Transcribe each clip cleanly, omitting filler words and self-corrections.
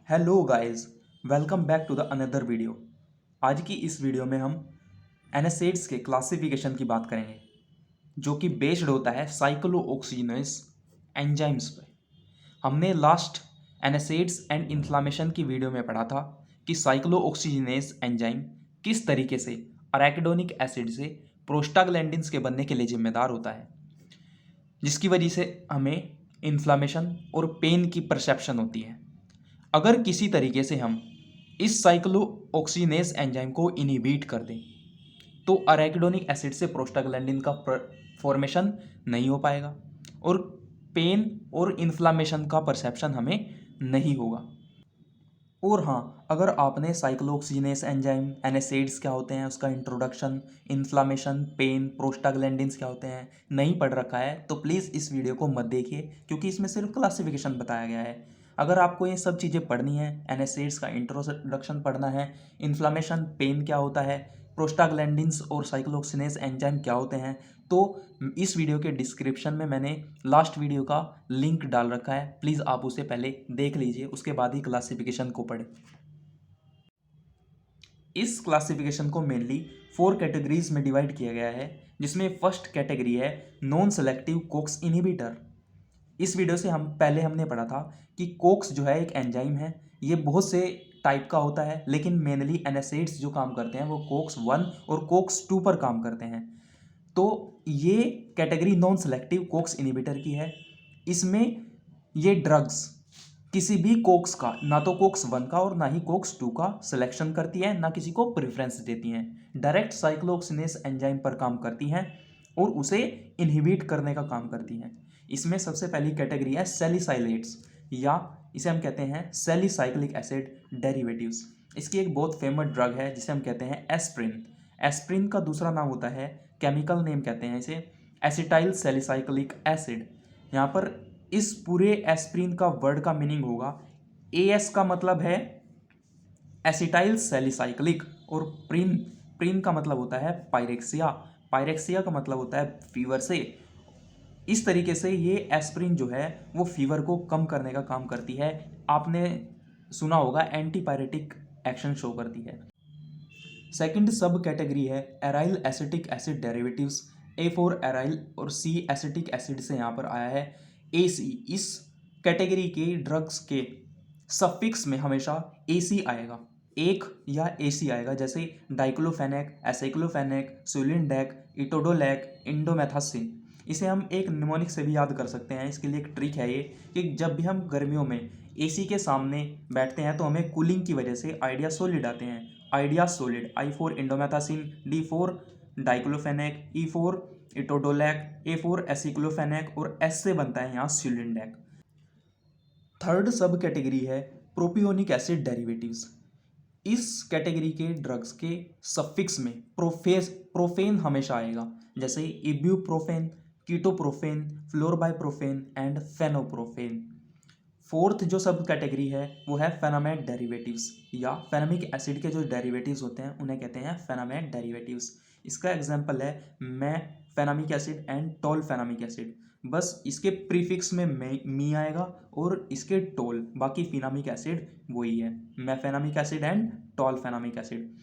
Hello guys, welcome back to the another video. आज की इस वीडियो में हम एनएसएड्स के क्लासिफिकेशन की बात करेंगे, जो कि बेस्ड होता है साइक्लोऑक्सीजिनेस एंजाइम्स पर। हमने लास्ट एनएसएड्स एंड इन्फ्लामेशन की वीडियो में पढ़ा था कि साइक्लोऑक्सीजिनेस एंजाइम किस तरीके से अराकिडोनिक एसिड से प्रोस्टाग्लैंडिन्स के बनने के लिए जिम्मेदार होता है, जिसकी वजह से हमें इन्फ्लामेशन और पेन की परसेप्शन होती है। अगर किसी तरीके से हम इस साइक्लोऑक्सीनेस एंजाइम को इनहिबिट कर दें तो अराकिडोनिक एसिड से प्रोस्टाग्लैंडिन का फॉर्मेशन नहीं हो पाएगा और पेन और इन्फ्लामेशन का परसेप्शन हमें नहीं होगा। और हाँ, अगर आपने साइक्लोऑक्सीनेस एंजाइम, एनएसएड्स क्या होते हैं, उसका इंट्रोडक्शन, इन्फ्लामेशन, पेन, प्रोस्टाग्लैंडिन्स क्या होते हैं नहीं पढ़ रखा है तो प्लीज़ इस वीडियो को मत देखिए, क्योंकि इसमें सिर्फ क्लासिफिकेशन बताया गया है। अगर आपको ये सब चीज़ें पढ़नी है, एनएसएड्स का इंट्रोडक्शन पढ़ना है, इन्फ्लामेशन, पेन क्या होता है, प्रोस्टाग्लैंडिन्स और साइक्लोऑक्सीनेस एंजाइम क्या होते हैं, तो इस वीडियो के डिस्क्रिप्शन में मैंने लास्ट वीडियो का लिंक डाल रखा है। प्लीज़ आप उसे पहले देख लीजिए, उसके बाद ही क्लासिफिकेशन को पढ़ें। इस क्लासिफिकेशन को मेनली 4 कैटेगरीज में डिवाइड किया गया है, जिसमें फर्स्ट कैटेगरी है नॉन सेलेक्टिव कोक्स इनहिबिटर। इस वीडियो से हमने पढ़ा था कि कोक्स जो है एक एंजाइम है। ये बहुत से टाइप का होता है, लेकिन मेनली एनएसएड्स जो काम करते हैं वो कोक्स 1 और कोक्स 2 पर काम करते हैं। तो ये category non selective Cokes inhibitor की है। इसमें ये ड्रग्स किसी भी कोक्स का, ना तो कोक्स 1 का और ना ही कोक्स 2 का सिलेक्शन करती है, ना किसी को प्रेफरेंस देती हैं। डायरेक्ट साइक्लोऑक्सीनेस एंजाइम पर काम करती हैं और उसे इनहिबिट करने का काम करती हैं। इसमें सबसे पहली कैटेगरी है सैलिसाइलेट्स, या इसे हम कहते हैं सैलिसाइक्लिक एसिड डेरिवेटिव्स। इसकी एक बहुत फेमस ड्रग है जिसे हम कहते हैं एस्प्रिन। एस्प्रिन का दूसरा नाम होता है, केमिकल नेम कहते हैं इसे, एसिटाइल सैलिसाइक्लिक एसिड। यहाँ पर इस पूरे एस्प्रिन का वर्ड का मीनिंग होगा, एएस का मतलब है एसिटाइल सैलिसाइक्लिक और प्रिन प्रिन का मतलब होता है पायरेक्सिया। पायरेक्सिया का मतलब होता है फीवर से। इस तरीके से ये एस्प्रिन जो है वो फीवर को कम करने का काम करती है। आपने सुना होगा एंटीपायरेटिक एक्शन शो करती है। सेकंड सब कैटेगरी है aryl acetic acid derivatives. A for aryl और सी एसिटिक एसिड से यहाँ पर आया है एसी। इस कैटेगरी के ड्रग्स के सफिक्स में हमेशा एसी आएगा, एक या एसी आएगा, जैसे डाइक्लोफेनेक, एसाइक्लोफेनेक, सुलिनडेक, इटोडोलेक, इंडोमेथासिन। इसे हम एक निमोनिक से भी याद कर सकते हैं। इसके लिए एक ट्रिक है ये कि जब भी हम गर्मियों में एसी के सामने बैठते हैं तो हमें कूलिंग की वजह से आइडिया सोलिड आते हैं। Idea solid, I for indomethacin, D for diclofenac, E for etodolac, A for aceclofenac और एस से बनता है यहाँ सुलिनडेक। थर्ड सब कैटेगरी है प्रोपियोनिक एसिड डेरिवेटिव्स। इस कैटेगरी के ड्रग्स के सफिक्स में प्रोफेन हमेशा आएगा, जैसे ibuprofen, ketoprofen, flurbiprofen and fenoprofen. Fourth जो सब कैटेगरी है वो है फेनामेट डेरिवेटिव्स, या फेनामिक एसिड के जो डेरिवेटिव्स होते हैं उन्हें कहते हैं फेनामेट डेरिवेटिव्स। इसका एग्जांपल है मैं फेनामिक acid and tolfenamic acid. बस इसके प्रीफिक्स में मी आएगा और इसके टोल, बाकी फिनामिक एसिड वही है, mefenamic acid and tolfenamic acid.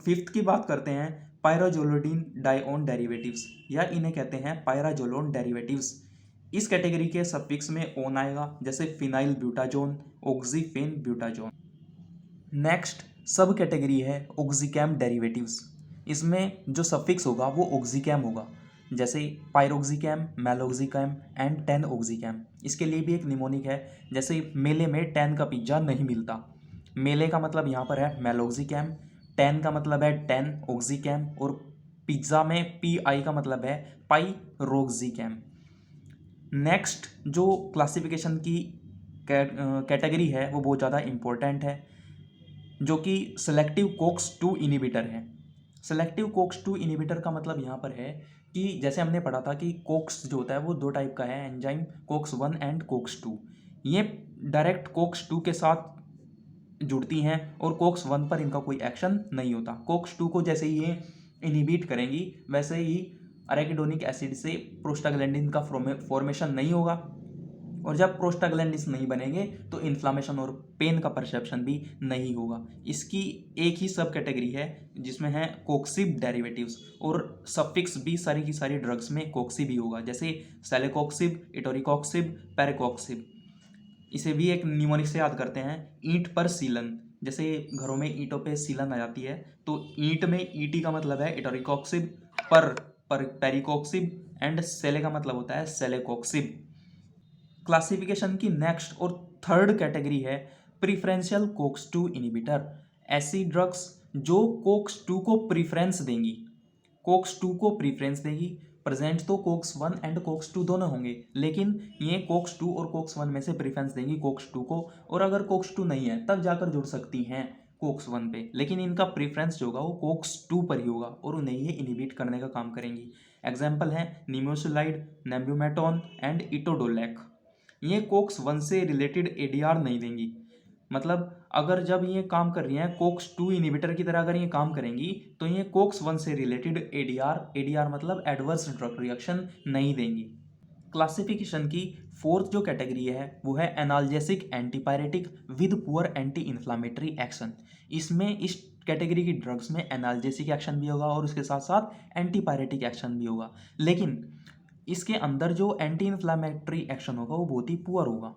Fifth की बात करते हैं पायराजोलोडीन डाइओन डेरिवेटिव्स, या इन्हें कहते हैं पायराजोलोन डेरिवेटिव्स। इस कैटेगरी के सफिक्स में ओन आएगा, जैसे फिनाइल ब्यूटाजोन, ऑक्सीफेन ब्यूटाजोन। नेक्स्ट सब कैटेगरी है ऑक्सीकैम डेरिवेटिव्स। इसमें जो सफिक्स होगा वो ऑक्सीकैम होगा, जैसे पायरोक्सिकैम, मेलोक्सिकैम एंड टेन ऑक्सीकैम। इसके लिए भी एक निमोनिक है, जैसे मेले में 10 का पिज्ज़ा नहीं मिलता। मेले का मतलब यहाँ पर है मेलोक्सिकैम, 10 का मतलब है 10 ऑक्सीकैम और पिज्ज़ा में पी आई का मतलब है पाइरोक्सिकैम। नेक्स्ट जो क्लासिफिकेशन की कैटेगरी है वो बहुत ज़्यादा इम्पोर्टेंट है, जो कि सेलेक्टिव कोक्स 2 इनहिबिटर है। सेलेक्टिव कोक्स 2 इनहिबिटर का मतलब यहाँ पर है कि जैसे हमने पढ़ा था कि कोक्स जो होता है वो 2 टाइप का है एंजाइम, कोक्स 1 एंड कोक्स 2। ये डायरेक्ट कोक्स 2 के साथ जुड़ती हैं और कोक्स 1 पर इनका कोई एक्शन नहीं होता। कोक्स 2 को जैसे ये इनहिबिट करेंगी वैसे ही अरेकिडोनिक एसिड से प्रोस्टाग्लैंडिन का फॉर्मेशन नहीं होगा और जब प्रोस्टाग्लैंडिन्स नहीं बनेंगे तो इन्फ्लामेशन और पेन का परसेप्शन भी नहीं होगा। इसकी एक ही सब कैटेगरी है जिसमें है कोक्सिब डेरिवेटिव्स, और सफिक्स भी सारी की सारी ड्रग्स में कोक्सी भी होगा, जैसे सेलेकोक्सिब, इटोरिकोक्सिब, पेरेकोक्सिब। इसे भी एक निमोनिक से याद करते हैं, ईंट पर सीलन। जैसे घरों में ईंटों पे सीलन आ जाती है तो ईंट में ईटी का मतलब है इटोरिकोक्सिब, पर पेरिकोक्सिब, एंड सेले का मतलब होता है सेलेकोक्सिब। क्लासिफिकेशन की नेक्स्ट और थर्ड कैटेगरी है प्रिफरेंशियल कोक्स 2 इनिबिटर। ऐसी ड्रग्स जो कोक्स 2 को प्रीफरेंस देंगी, कोक्स 2 को प्रीफरेंस देगी। प्रेजेंट तो कोक्स 1 एंड कोक्स 2 दोनों होंगे, लेकिन ये कोक्स 2 और कोक्स 1 में से प्रीफरेंस देंगी कोक्स 2 को, और अगर कोक्स 2 नहीं है तब जाकर जुड़ सकती हैं कोक्स 1 पे, लेकिन इनका प्रीफरेंस जो होगा वो कोक्स 2 पर ही होगा और उन्हें ये इनिबिट करने का काम करेंगी। एग्जाम्पल है निमोसुलाइड, नेम्ब्यूमेटोन एंड इटोडोलैक। ये कोक्स 1 से रिलेटेड एडीआर नहीं देंगी, मतलब अगर जब ये काम कर रही हैं कोक्स 2 इनिबिटर की तरह अगर ये काम करेंगी तो ये कोक्स 1 से रिलेटेड एडीआर मतलब एडवर्स ड्रग रिएक्शन नहीं देंगी। क्लासिफिकेशन की फोर्थ जो कैटेगरी है वो है analgesic antipyretic with poor anti inflammatory action. इसमें इस कैटेगरी की ड्रग्स में एनाल्जेसिक एक्शन भी होगा और उसके साथ साथ एंटीपायरेटिक एक्शन भी होगा, लेकिन इसके अंदर जो एंटी इन्फ्लामेटरी एक्शन होगा वो बहुत ही पुअर होगा।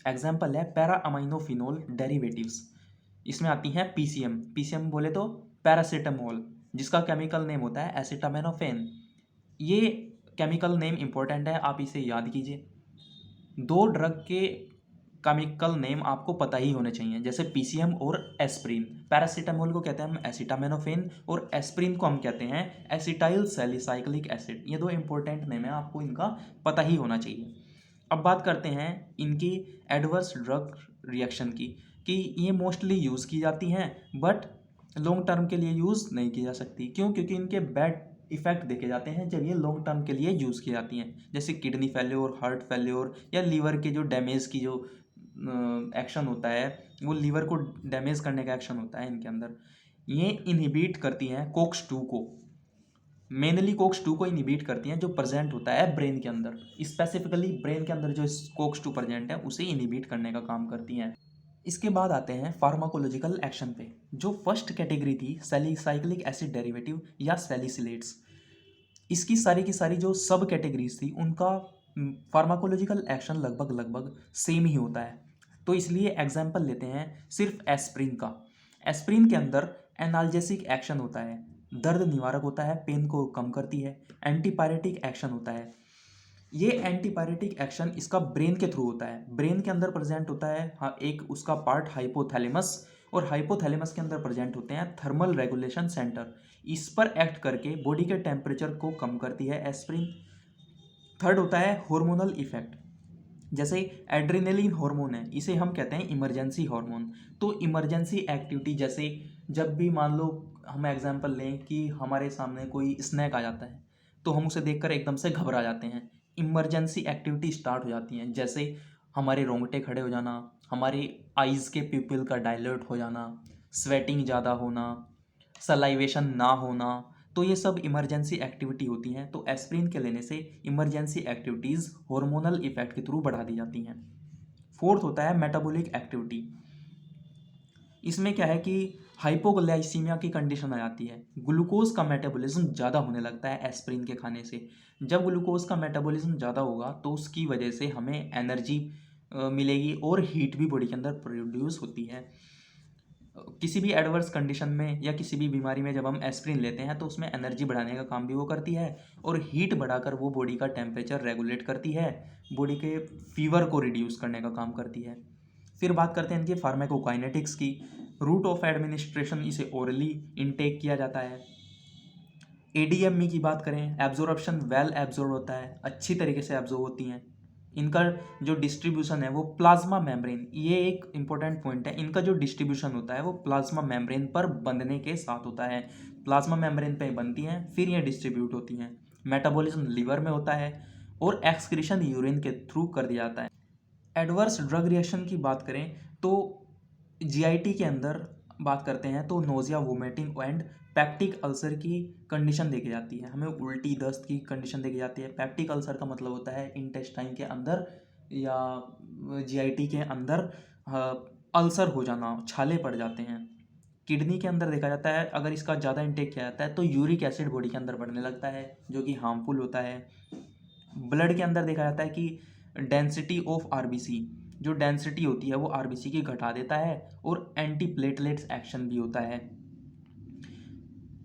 एग्जाम्पल है पैरा अमाइनोफिनोल डेरिवेटिव्स। इसमें आती हैं पीसीएम, पीसीएम बोले तो पैरासीटामोल, जिसका केमिकल नेम होता है एसिटामिनोफेन। ये केमिकल नेम इंपॉर्टेंट है, आप इसे याद कीजिए। दो ड्रग के केमिकल नेम आपको पता ही होने चाहिए, जैसे पीसीएम और एस्प्रिन। पैरासीटामोल को कहते हैं हम एसिटामिनोफेन और एस्प्रिन को हम कहते हैं एसिटाइल सैलिसाइक्लिक एसिड। ये दो इंपॉर्टेंट नेम है, आपको इनका पता ही होना चाहिए। अब बात करते हैं इनकी एडवर्स ड्रग रिएक्शन की, कि ये मोस्टली यूज़ की जाती हैं बट लॉन्ग टर्म के लिए यूज़ नहीं की जा सकती। क्यों? क्योंकि इनके बैड इफेक्ट देखे जाते हैं जब ये लॉन्ग टर्म के लिए यूज़ की जाती हैं, जैसे किडनी फेल्योर, हार्ट फेल्योर, या लीवर के जो डैमेज की जो एक्शन होता है, वो लीवर को डैमेज करने का एक्शन होता है इनके अंदर। ये इनहिबिट करती हैं कोक्स 2 को, मेनली कोक्स 2 को इनहिबिट करती हैं जो प्रेजेंट होता है ब्रेन के अंदर। स्पेसिफिकली ब्रेन के अंदर जो कोक्स 2 प्रेजेंट है उसे इनहिबिट करने का काम करती हैं। इसके बाद आते हैं फार्माकोलॉजिकल एक्शन पे। जो फर्स्ट कैटेगरी थी सैलिसाइक्लिक एसिड डेरिवेटिव या सैलिसिलेट्स, इसकी सारी की सारी जो सब कैटेगरीज थी उनका फार्माकोलॉजिकल एक्शन लगभग सेम ही होता है। तो इसलिए एग्जाम्पल लेते हैं सिर्फ एस्प्रिन का। एस्प्रिन के अंदर एनाल्जेसिक एक्शन होता है, दर्द निवारक होता है, पेन को कम करती है, एंटीपायरेटिक एक्शन होता है। ये एंटीपायरेटिक एक्शन इसका ब्रेन के थ्रू होता है, ब्रेन के अंदर प्रेजेंट होता है। हाँ, एक उसका पार्ट हाइपोथैलेमस, और हाइपोथैलेमस के अंदर प्रेजेंट होते हैं थर्मल रेगुलेशन सेंटर। इस पर एक्ट करके बॉडी के टेम्परेचर को कम करती है एस्प्रिन। थर्ड होता है हार्मोनल इफेक्ट, जैसे एड्रेनलिन हार्मोन है, इसे हम कहते हैं इमरजेंसी हार्मोन। तो इमरजेंसी एक्टिविटी, जैसे जब भी मान लो हम एग्जांपल लें कि हमारे सामने कोई स्नैक आ जाता है तो हम उसे देखकर एकदम से घबरा जाते हैं, इमरजेंसी एक्टिविटी स्टार्ट हो जाती हैं, जैसे हमारे रोंगटे खड़े हो जाना, हमारी आइज़ के प्यूपिल का डायलेट हो जाना, स्वेटिंग ज़्यादा होना, सलाइवेशन ना होना। तो ये सब इमरजेंसी एक्टिविटी होती हैं। तो एस्प्रिन के लेने से इमरजेंसी एक्टिविटीज़ हार्मोनल इफेक्ट के थ्रू बढ़ा दी जाती हैं। फोर्थ होता है मेटाबॉलिक एक्टिविटी। इसमें क्या है कि हाइपोग्लाइसीमिया की कंडीशन आ जाती है, ग्लूकोज का मेटाबॉलिज्म ज़्यादा होने लगता है एस्प्रिन के खाने से। जब ग्लूकोज का मेटाबॉलिज्म ज़्यादा होगा तो उसकी वजह से हमें एनर्जी मिलेगी और हीट भी बॉडी के अंदर प्रोड्यूस होती है। किसी भी एडवर्स कंडीशन में या किसी भी बीमारी में जब हम एस्प्रिन लेते हैं तो उसमें एनर्जी बढ़ाने का काम भी वो करती है, और हीट बढ़ाकर वो बॉडी का टेम्परेचर रेगुलेट करती है, बॉडी के फीवर को रिड्यूस करने का काम करती है। फिर बात करते हैं इनकी फार्माकोकाइनेटिक्स की। रूट ऑफ एडमिनिस्ट्रेशन, इसे ओरली इनटेक किया जाता है। एडीएमई की बात करें, एब्जॉर्प्शन वेल एब्जॉर्ब होता है, अच्छी तरीके से एब्जॉर्ब होती हैं। इनका जो डिस्ट्रीब्यूशन है वो प्लाज्मा मेम्ब्रेन, ये एक इंपॉर्टेंट पॉइंट है, इनका जो डिस्ट्रीब्यूशन होता है वो प्लाज्मा मेम्ब्रेन पर बंधने के साथ होता है। प्लाज्मा मेम्ब्रेन पे बनती हैं फिर ये डिस्ट्रीब्यूट होती हैं। मेटाबॉलिज्म लीवर में होता है और एक्सक्रीशन यूरिन के थ्रू कर दिया जाता है। एडवर्स ड्रग रिएक्शन की बात करें तो जीआईटी के अंदर बात करते हैं तो nausea, vomiting and peptic ulcer की कंडीशन देखी जाती है। हमें उल्टी, दस्त की कंडीशन देखी जाती है। पैप्टिक अल्सर का मतलब होता है इंटेस्टाइन के अंदर या जीआईटी के अंदर अल्सर हो जाना, छाले पड़ जाते हैं। किडनी के अंदर देखा जाता है अगर इसका ज़्यादा इंटेक किया जाता है तो यूरिक एसिड बॉडी के अंदर बढ़ने लगता है जो कि हार्मफुल होता है। ब्लड के अंदर देखा जाता है कि डेंसिटी ऑफ आरबीसी, जो डेंसिटी होती है वो आरबीसी की घटा देता है और एंटी प्लेटलेट्स एक्शन भी होता है।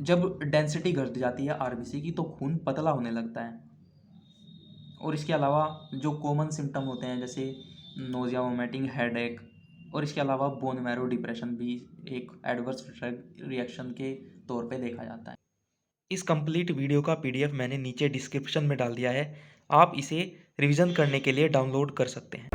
जब डेंसिटी घट जाती है आरबीसी की तो खून पतला होने लगता है। और इसके अलावा जो कॉमन सिम्टम होते हैं जैसे नोज़िया, वोमिटिंग, हेडेक, और इसके अलावा बोन मैरो डिप्रेशन भी एक एडवर्स रिएक्शन के तौर पे देखा जाता है। इस कंप्लीट वीडियो का पीडीएफ मैंने नीचे डिस्क्रिप्शन में डाल दिया है, आप इसे रिवीजन करने के लिए डाउनलोड कर सकते हैं।